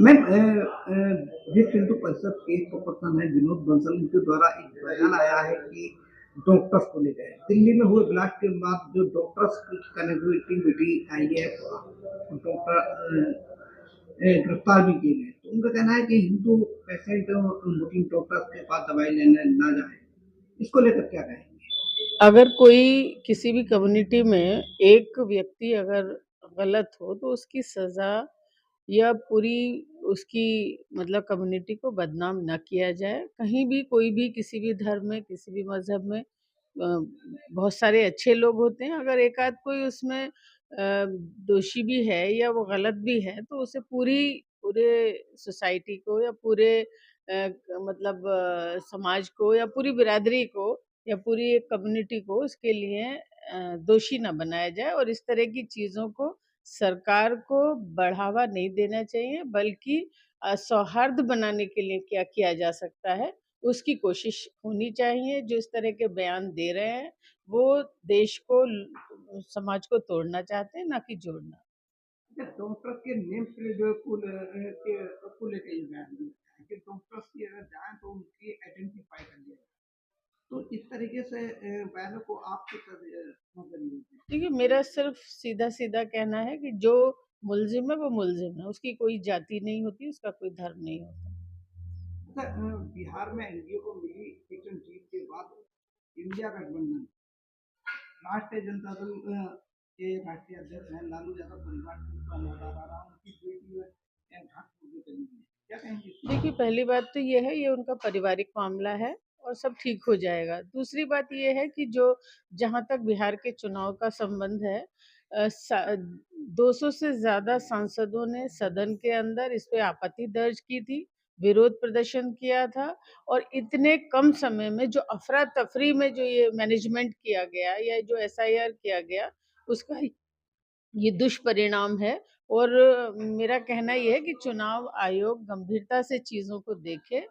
Ma'am विश्व हिंदू परिषद के एक पर्सन है विनोद बंसल, उनके द्वारा एक बयान आया है कि डॉक्टर्स को लेकर दिल्ली में हुए ब्लास्ट के बाद जो डॉक्टर्स की कनेक्टिविटी आई है, डॉक्टर गिरफ्तार भी किए गए। तो उनका कहना है कि हिंदू पेशेंट मुस्लिम डॉक्टर्स के पास दवाई लेने ना जाए। इसको लेकर क्या कहेंगे? अगर कोई किसी भी कम्युनिटी में एक व्यक्ति अगर गलत हो तो उसकी सज़ा या पूरी उसकी मतलब कम्युनिटी को बदनाम ना किया जाए। कहीं भी कोई भी किसी भी धर्म में, किसी भी मज़हब में बहुत सारे अच्छे लोग होते हैं। अगर एक आध कोई उसमें दोषी भी है या वो गलत भी है तो उसे पूरे सोसाइटी को या पूरे मतलब समाज को या पूरी बिरादरी को या पूरी एक कम्युनिटी को उसके लिए दोषी ना बनाया जाए। और इस तरह की चीज़ों को सरकार को बढ़ावा नहीं देना चाहिए, बल्कि सौहार्द बनाने के लिए क्या किया जा सकता है, उसकी कोशिश होनी चाहिए। जो इस तरह के बयान दे रहे हैं, वो देश को समाज को तोड़ना चाहते हैं, ना कि जोड़ना। डॉक्टर के नेम प्लेट को लेकर ये बयान दिया है कि डॉक्टर्स की अगर जाए तो उनकी आइडेंटिफाई कर लिया जाए। तो इस तरीके से बयानों को आप किस नजरिए से? देखिए, मेरा सिर्फ सीधा-सीधा कहना है कि जो मुल्ज़िम है, वो मुल्ज़िम है। उसकी कोई जाति नहीं होती, उसका कोई धर्म नहीं होता। अच्छा, बिहार में एनडीए को मिली सीटों जीत के बाद इंडिया गठबंधन राष्ट्रीय जनता दल के राष्ट्रीय अध्यक्ष हैं लालू यादव परिवार से उनका लौटा रहा उनकी बेटी घाट पूरी करी है। क्या कहेंगे इस देखिए, पर? पहली बात तो ये है, ये उनका पारिवारिक मामला है और सब ठीक हो जाएगा। दूसरी बात ये है कि जो जहाँ तक बिहार के चुनाव का संबंध है, 200 से ज़्यादा सांसदों ने सदन के अंदर इस पे आपत्ति दर्ज की थी, विरोध प्रदर्शन किया था। और इतने कम समय में जो अफरा-तफरी में जो ये मैनेजमेंट किया गया या जो एसआईआर किया गया, उसका ये दुष्परिणाम है। और मेरा कहना ये है कि चुनाव आयोग गंभीरता से चीज़ों को देखे।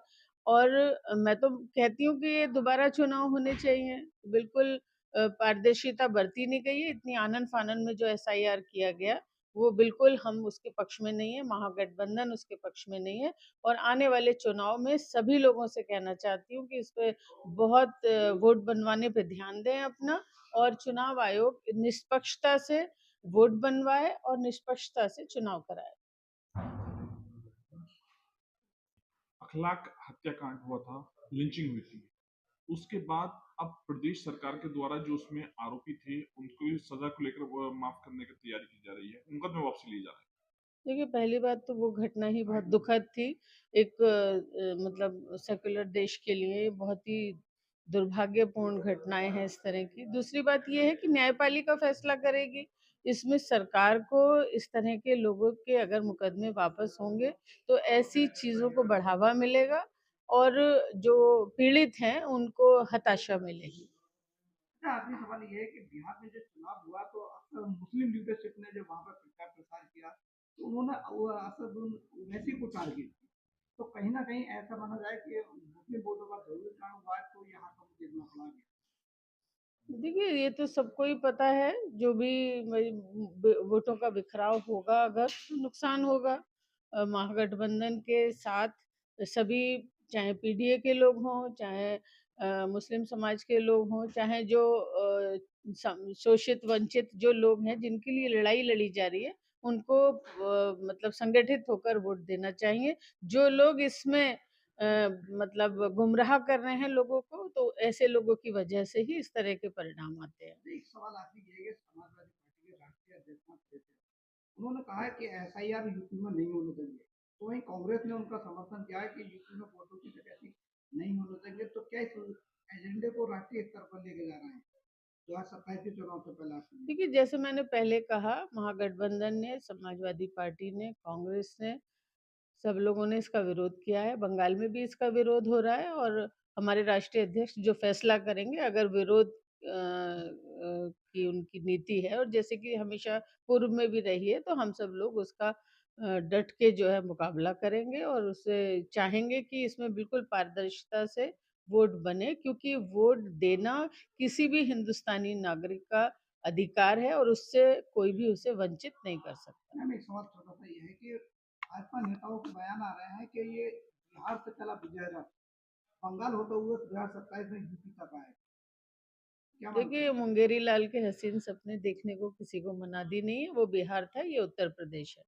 और मैं तो कहती हूँ कि ये दोबारा चुनाव होने चाहिए। बिल्कुल पारदर्शिता बरती नहीं गई है। इतनी आनन-फानन में जो एसआईआर किया गया, वो बिल्कुल हम उसके पक्ष में नहीं है, महागठबंधन उसके पक्ष में नहीं है। और आने वाले चुनाव में सभी लोगों से कहना चाहती हूँ कि इस पे बहुत वोट बनवाने पे ध्यान दें अपना, और चुनाव आयोग निष्पक्षता से वोट बनवाए और निष्पक्षता से चुनाव कराए। अखलाक हत्याकांड हुआ था, लिंचिंग हुई थी। उसके बाद अब प्रदेश सरकार के द्वारा जो उसमें आरोपी थे, उनको इस सजा को लेकर माफ करने की तैयारी की जा रही है, मुकदमे वापसी ली जा रहा है। देखिए, पहली बात तो वो घटना ही बहुत दुखद थी। एक मतलब सेक्युलर देश के लिए बहुत ही दुर्भाग्यपूर्ण घटनाएँ हैं इस तरह की। दूसरी बात ये है कि न्यायपालिका फैसला करेगी। इसमें सरकार को इस तरह के लोगों के अगर मुकदमे वापस होंगे, तो ऐसी चीज़ों को बढ़ावा मिलेगा और जो पीड़ित हैं, उनको हताशा मिलेगी। अच्छा, आखिरी सवाल ये है कि बिहार में जो चुनाव हुआ तो अक्सर मुस्लिम लीडरशिप ने जब वहाँ पर प्रचार प्रसार किया तो उन्होंने वो असदुद्दीन ओवैसी को टारगेट किया। तो कहीं ना कहीं ऐसा माना जाए कि मुस्लिम वोटों का जरूर कारण हुआ है, तो यहाँ पर देखना पड़ा गया। देखिए, ये तो सबको ही पता है, जो भी वोटों का बिखराव होगा अगर, तो नुकसान होगा। महागठबंधन के साथ सभी, चाहे पीडीए के लोग हों, चाहे मुस्लिम समाज के लोग हों, चाहे जो शोषित वंचित जो लोग हैं जिनके लिए लड़ाई लड़ी जा रही है, उनको मतलब संगठित होकर वोट देना चाहिए। जो लोग इसमें मतलब गुमराह कर रहे हैं लोगों को, तो ऐसे लोगों की वजह से ही इस तरह के परिणाम आते हैं। एक सवाल आखिरी ये है कि समाजवादी पार्टी के राष्ट्रीय अध्यक्ष थे, उन्होंने कहा है कि एसआईआर यूपी में नहीं होने देंगे। तो वहीं कांग्रेस ने उनका समर्थन किया है कि यूपी में वोटों की डकैती नहीं होने देंगे। तो क्या इस एजेंडे को राष्ट्रीय स्तर पर लेके जा रहे हैं 2027 के चुनाव से पहले आप? देखिए, जैसे मैंने पहले कहा, महागठबंधन ने, समाजवादी पार्टी ने, कांग्रेस ने, सब लोगों ने इसका विरोध किया है। बंगाल में भी इसका विरोध हो रहा है और हमारे राष्ट्रीय अध्यक्ष जो फैसला करेंगे, अगर विरोध की उनकी नीति है और जैसे कि हमेशा पूर्व में भी रही है, तो हम सब लोग उसका डट के जो है मुकाबला करेंगे और उसे चाहेंगे कि इसमें बिल्कुल पारदर्शिता से वोट बने, क्योंकि वोट देना किसी भी हिंदुस्तानी नागरिक का अधिकार है और उससे कोई भी उसे वंचित नहीं कर सकता। मैम, एक सवाल छोटा सा ये है कि भाजपा नेताओं के बयान आ रहे हैं कि ये बिहार से चला विजय रथ, बंगाल होते हुए 2027 में यूपी तक आएगा। क्या मानते देखिए, हैं? मुंगेरी लाल के हसीन सपने देखने को किसी को मनादी नहीं है। वो बिहार था, ये उत्तर प्रदेश है।